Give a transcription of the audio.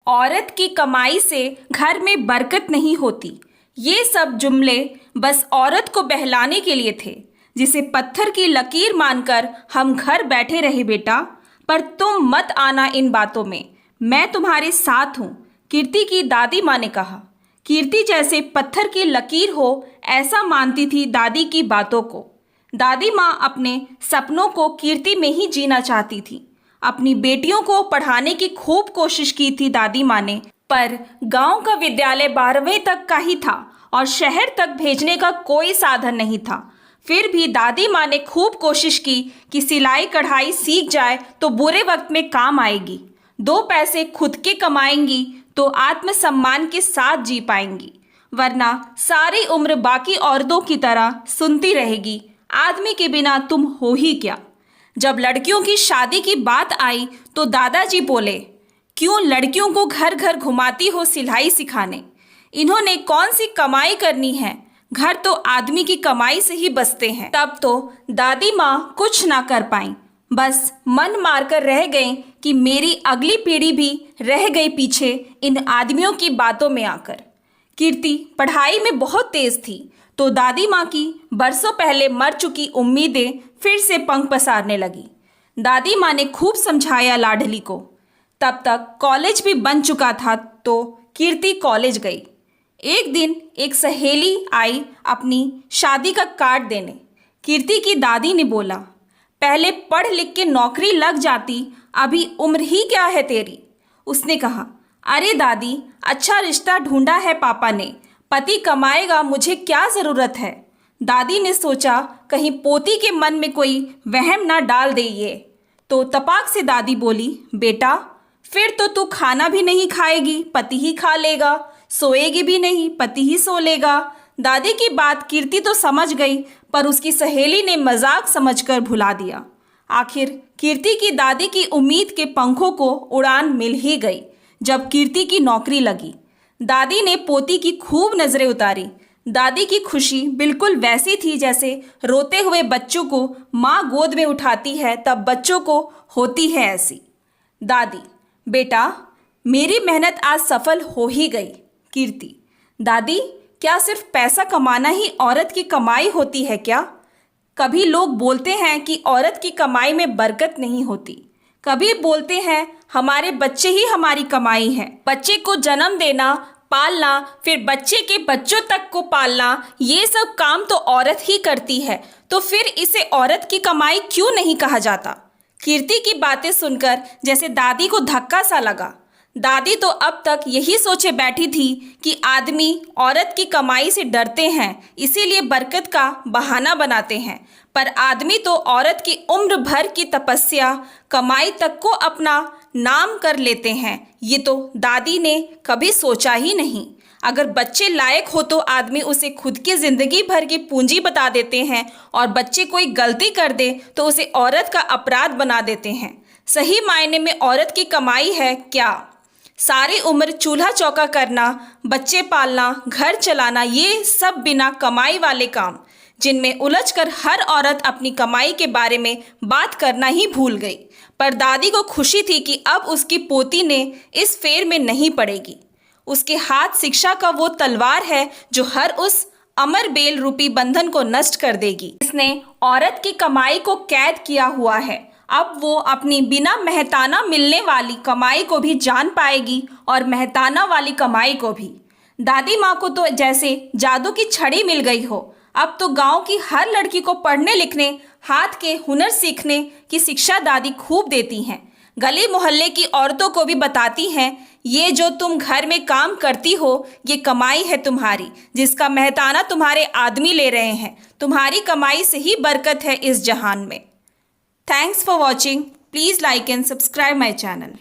औरत की कमाई से घर में बरकत नहीं होती। ये सब जुमले बस औरत को बहलाने के लिए थे, जिसे पत्थर की लकीर मानकर हम घर बैठे रहे बेटा। पर तुम मत आना इन बातों में, मैं तुम्हारे साथ हूँ, कीर्ति की दादी माँ ने कहा। कीर्ति जैसे पत्थर की लकीर हो ऐसा मानती थी दादी की बातों को। दादी माँ अपने सपनों को कीर्ति में ही जीना चाहती थी। अपनी बेटियों को पढ़ाने की खूब कोशिश की थी दादी माँ ने, पर गांव का विद्यालय 12वीं तक का ही था और शहर तक भेजने का कोई साधन नहीं था। फिर भी दादी माँ ने खूब कोशिश की कि सिलाई कढ़ाई सीख जाए तो बुरे वक्त में काम आएगी। 2 पैसे खुद के कमाएंगी तो आत्मसम्मान के साथ जी पाएंगी, वरना सारी उम्र बाकी औरतों की तरह सुनती रहेगी, आदमी के बिना तुम हो ही क्या। जब लड़कियों की शादी की बात आई तो दादाजी बोले, क्यों लड़कियों को घर घर घुमाती हो सिलाई सिखाने? इन्होंने कौन सी कमाई करनी है? घर तो आदमी की कमाई से ही बसते हैं। तब तो दादी माँ कुछ ना कर पाईं, बस मन मारकर रह गईं कि मेरी अगली पीढ़ी भी रह गई पीछे इन आदमियों की बातों में आकर। कीर्ति पढ़ाई में बहुत तेज थी, तो दादी माँ की बरसों पहले मर चुकी उम्मीदें फिर से पंख पसारने लगी। दादी माँ ने खूब समझाया लाडली को। तब तक कॉलेज भी बन चुका था, तो कीर्ति कॉलेज गई। एक दिन एक सहेली आई अपनी शादी का कार्ड देने। कीर्ति की दादी ने बोला, पहले पढ़ लिख के नौकरी लग जाती, अभी उम्र ही क्या है तेरी। उसने कहा, अरे दादी, अच्छा रिश्ता ढूंढा है पापा ने, पति कमाएगा, मुझे क्या ज़रूरत है। दादी ने सोचा कहीं पोती के मन में कोई वहम ना डाल दे ये, तो तपाक से दादी बोली, बेटा फिर तो तू खाना भी नहीं खाएगी, पति ही खा लेगा, सोएगी भी नहीं, पति ही सो लेगा। दादी की बात कीर्ति तो समझ गई, पर उसकी सहेली ने मजाक समझकर भुला दिया। आखिर कीर्ति की दादी की उम्मीद के पंखों को उड़ान मिल ही गई जब कीर्ति की नौकरी लगी। दादी ने पोती की खूब नज़रें उतारी। दादी की खुशी बिल्कुल वैसी थी जैसे रोते हुए बच्चों को माँ गोद में उठाती है तब बच्चों को होती है ऐसी। दादी, बेटा मेरी मेहनत आज सफल हो ही गई। कीर्ति, दादी क्या सिर्फ पैसा कमाना ही औरत की कमाई होती है क्या? कभी लोग बोलते हैं कि औरत की कमाई में बरकत नहीं होती, कभी बोलते हैं हमारे बच्चे ही हमारी कमाई है। बच्चे को जन्म देना, पालना, फिर बच्चे के बच्चों तक को पालना, ये सब काम तो औरत ही करती है, तो फिर इसे औरत की कमाई क्यों नहीं कहा जाता? कीर्ति की बातें सुनकर जैसे दादी को धक्का सा लगा। दादी तो अब तक यही सोचे बैठी थी कि आदमी औरत की कमाई से डरते हैं, इसीलिए बरकत का बहाना बनाते हैं, पर आदमी तो औरत की उम्र भर की तपस्या, कमाई तक को अपना नाम कर लेते हैं। ये तो दादी ने कभी सोचा ही नहीं। अगर बच्चे लायक हो तो आदमी उसे खुद की ज़िंदगी भर की पूंजी बता देते हैं, और बच्चे कोई गलती कर दे तो उसे औरत का अपराध बना देते हैं। सही मायने में औरत की कमाई है क्या? सारी उम्र चूल्हा चौका करना, बच्चे पालना, घर चलाना, ये सब बिना कमाई वाले काम, जिनमें उलझकर हर औरत अपनी कमाई के बारे में बात करना ही भूल गई। पर दादी को खुशी थी कि अब उसकी पोती ने इस फेर में नहीं पड़ेगी। उसके हाथ शिक्षा का वो तलवार है जो हर उस अमर बेल रूपी बंधन को नष्ट कर देगी। इसने औरत की कमाई को कैद किया हुआ है। अब वो अपनी बिना मेहताना मिलने वाली कमाई को भी जान पाएगी और मेहताना वाली कमाई को भी। दादी माँ को तो जैसे जादू की छड़ी मिल गई हो। अब तो गांव की हर लड़की को पढ़ने लिखने, हाथ के हुनर सीखने की शिक्षा दादी खूब देती हैं। गली मोहल्ले की औरतों को भी बताती हैं, ये जो तुम घर में काम करती हो, ये कमाई है तुम्हारी, जिसका मेहताना तुम्हारे आदमी ले रहे हैं। तुम्हारी कमाई से ही बरकत है इस जहान में। Thanks for watching. Please like and subscribe my channel.